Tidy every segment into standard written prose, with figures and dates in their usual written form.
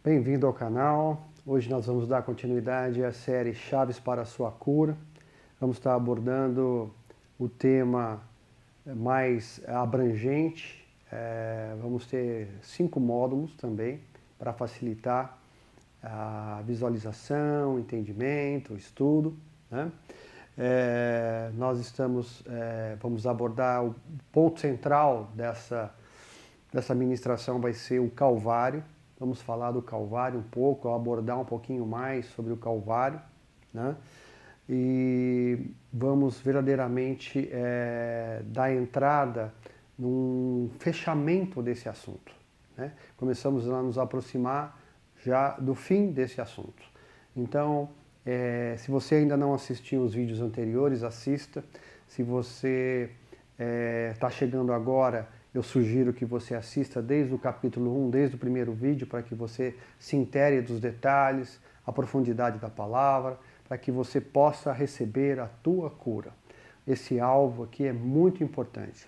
Bem-vindo ao canal. Hoje nós vamos dar continuidade à série Chaves para a Sua Cura. Vamos estar abordando o tema mais abrangente. Vamos ter 5 módulos também para facilitar a visualização, o entendimento, o estudo, né? Vamos abordar o ponto central dessa ministração vai ser o Calvário. Vamos falar do Calvário um pouco, abordar um pouquinho mais sobre o Calvário, né? E vamos verdadeiramente dar entrada num fechamento desse assunto, né? Começamos a nos aproximar já do fim desse assunto. Então, se você ainda não assistiu os vídeos anteriores, assista. Se você está chegando agora, eu sugiro que você assista desde o capítulo 1, desde o primeiro vídeo, para que você se intere dos detalhes, a profundidade da palavra, para que você possa receber a tua cura. Esse alvo aqui é muito importante.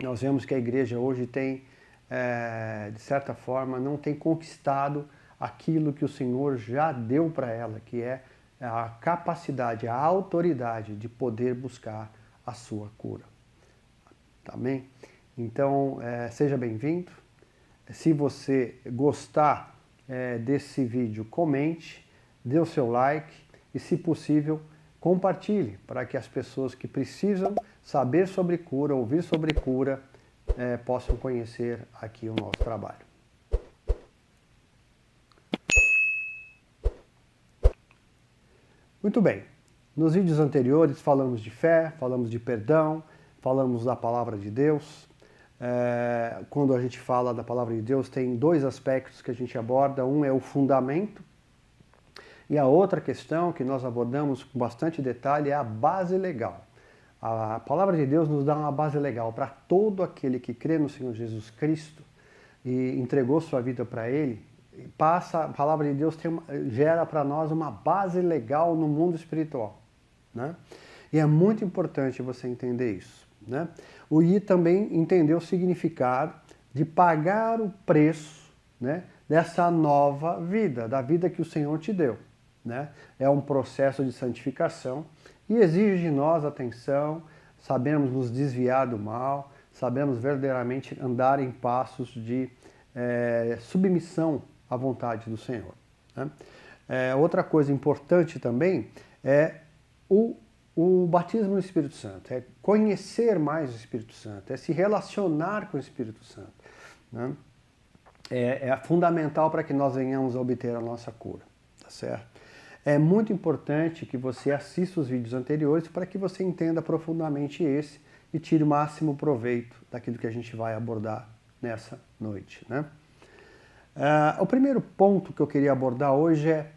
Nós vemos que a igreja hoje tem, de certa forma, não tem conquistado aquilo que o Senhor já deu para ela, que é a capacidade, a autoridade de poder buscar a sua cura. Amém? Então, seja bem-vindo. Se você gostar desse vídeo, comente, dê o seu like e, se possível, compartilhe para que as pessoas que precisam saber sobre cura, ouvir sobre cura, possam conhecer aqui o nosso trabalho. Muito bem. Nos vídeos anteriores falamos de fé, falamos de perdão, falamos da palavra de Deus. Quando a gente fala da palavra de Deus, tem 2 aspectos que a gente aborda. Um é o fundamento, e a outra questão que nós abordamos com bastante detalhe é a base legal. A palavra de Deus nos dá uma base legal para todo aquele que crê no Senhor Jesus Cristo e entregou sua vida para Ele. A palavra de Deus gera para nós uma base legal no mundo espiritual, né? E é muito importante você entender isso, né? O I também entendeu o significado de pagar o preço, né, dessa nova vida, da vida que o Senhor te deu, né? É um processo de santificação e exige de nós atenção, sabemos nos desviar do mal, sabemos verdadeiramente andar em passos de submissão à vontade do Senhor, né? Outra coisa importante também é o batismo no Espírito Santo, é conhecer mais o Espírito Santo, é se relacionar com o Espírito Santo, né? É fundamental para que nós venhamos a obter a nossa cura, tá certo? É muito importante que você assista os vídeos anteriores para que você entenda profundamente esse e tire o máximo proveito daquilo que a gente vai abordar nessa noite, né? O primeiro ponto que eu queria abordar hoje é: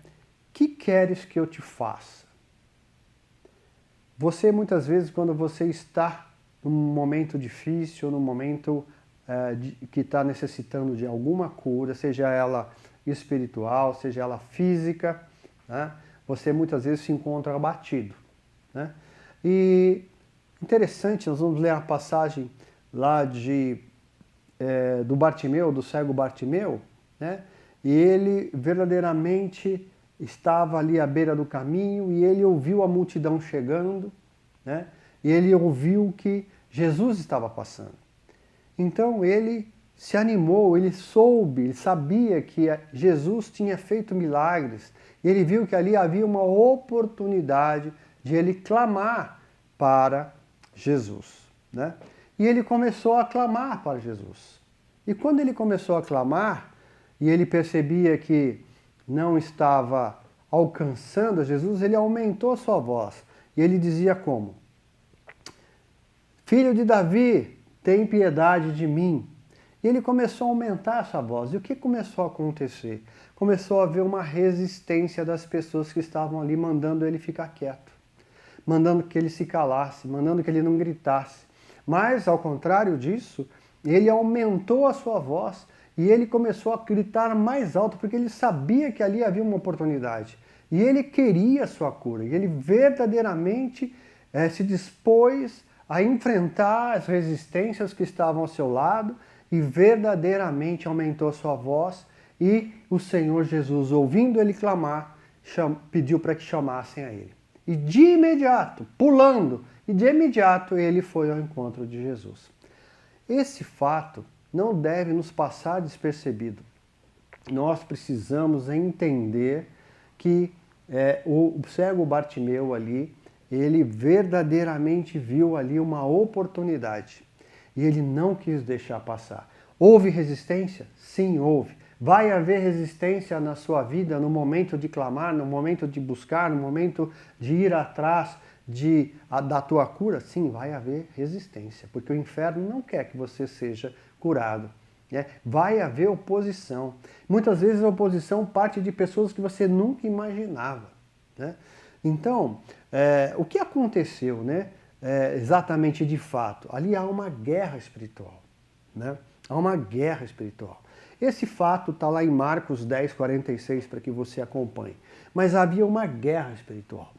que queres que eu te faça? Você, muitas vezes, quando você está num momento difícil, num momento que está necessitando de alguma cura, seja ela espiritual, seja ela física, né, você muitas vezes se encontra abatido, né? E interessante, nós vamos ler a passagem lá do Bartimeu, do cego Bartimeu, né? E ele verdadeiramente estava ali à beira do caminho e ele ouviu a multidão chegando, né? E ele ouviu que Jesus estava passando. Então ele se animou, ele sabia que Jesus tinha feito milagres. E ele viu que ali havia uma oportunidade de ele clamar para Jesus, né? E ele começou a clamar para Jesus. E quando ele começou a clamar, e ele percebia que não estava alcançando a Jesus, ele aumentou sua voz. E ele dizia como? Filho de Davi, tem piedade de mim. E ele começou a aumentar essa voz. E o que começou a acontecer? Começou a haver uma resistência das pessoas que estavam ali mandando ele ficar quieto, mandando que ele se calasse, mandando que ele não gritasse. Mas, ao contrário disso, ele aumentou a sua voz e ele começou a gritar mais alto, porque ele sabia que ali havia uma oportunidade. E ele queria a sua cura. E ele verdadeiramente se dispôs a enfrentar as resistências que estavam ao seu lado e verdadeiramente aumentou sua voz e o Senhor Jesus, ouvindo ele clamar, pediu para que chamassem a ele. E de imediato, pulando, e de imediato ele foi ao encontro de Jesus. Esse fato não deve nos passar despercebido. Nós precisamos entender que o cego Bartimeu ali, ele verdadeiramente viu ali uma oportunidade e ele não quis deixar passar. Houve resistência? Sim, houve. Vai haver resistência na sua vida no momento de clamar, no momento de buscar, no momento de ir atrás da tua cura? Sim, vai haver resistência, porque o inferno não quer que você seja curado. Vai haver oposição. Muitas vezes a oposição parte de pessoas que você nunca imaginava. Né? Então, o que aconteceu, né? Exatamente de fato? Ali há uma guerra espiritual. Né? Há uma guerra espiritual. Esse fato está lá em Marcos 10, 46, para que você acompanhe. Mas havia uma guerra espiritual.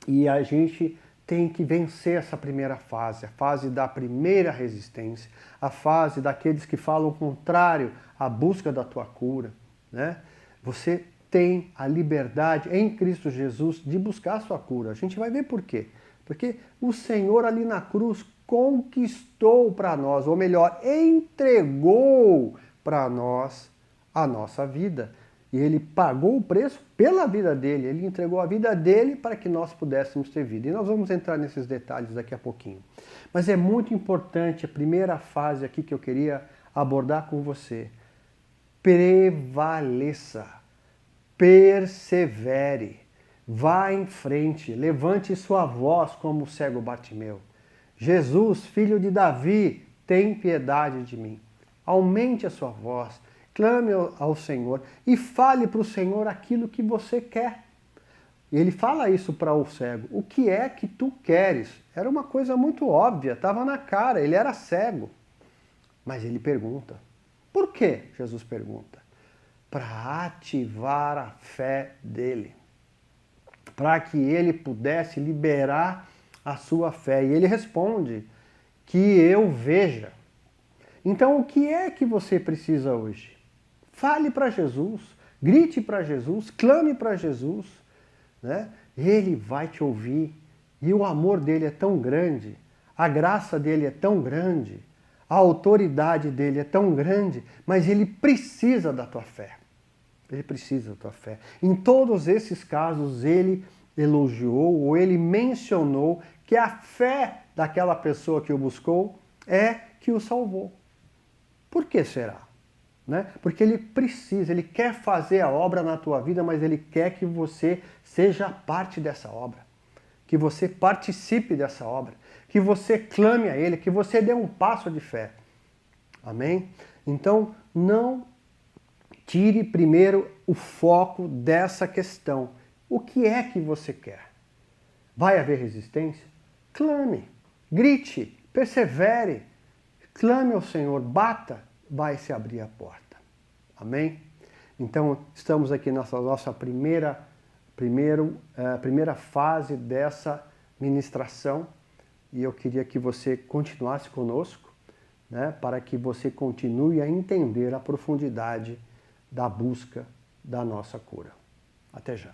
E a gente tem que vencer essa primeira fase, a fase da primeira resistência, a fase daqueles que falam o contrário à busca da tua cura. Né? Você tem a liberdade em Cristo Jesus de buscar a sua cura. A gente vai ver por quê. Porque o Senhor ali na cruz conquistou para nós, ou melhor, entregou para nós a nossa vida. E ele pagou o preço pela vida dele, ele entregou a vida dele para que nós pudéssemos ter vida. E nós vamos entrar nesses detalhes daqui a pouquinho. Mas é muito importante a primeira fase aqui que eu queria abordar com você. Prevaleça, persevere, vá em frente, levante sua voz como o cego Bartimeu. Jesus, filho de Davi, tem piedade de mim. Aumente a sua voz. Clame ao Senhor e fale para o Senhor aquilo que você quer. E ele fala isso para o cego. O que é que tu queres? Era uma coisa muito óbvia, estava na cara, ele era cego. Mas ele pergunta. Por quê? Jesus pergunta. Para ativar a fé dele. Para que ele pudesse liberar a sua fé. E ele responde, que eu veja. Então o que é que você precisa hoje? Fale para Jesus, grite para Jesus, clame para Jesus, né? Ele vai te ouvir e o amor dele é tão grande, a graça dele é tão grande, a autoridade dele é tão grande, mas ele precisa da tua fé. Ele precisa da tua fé. Em todos esses casos ele elogiou ou ele mencionou que a fé daquela pessoa que o buscou é que o salvou. Por que será? Né? Porque ele precisa, ele quer fazer a obra na tua vida, mas ele quer que você seja parte dessa obra, que você participe dessa obra, que você clame a ele, que você dê um passo de fé. Amém? Então, não tire primeiro o foco dessa questão. O que é que você quer? Vai haver resistência? Clame, grite, persevere, clame ao Senhor, bata, vai se abrir a porta. Amém? Então, estamos aqui na nossa primeira fase dessa ministração e eu queria que você continuasse conosco, né, para que você continue a entender a profundidade da busca da nossa cura. Até já.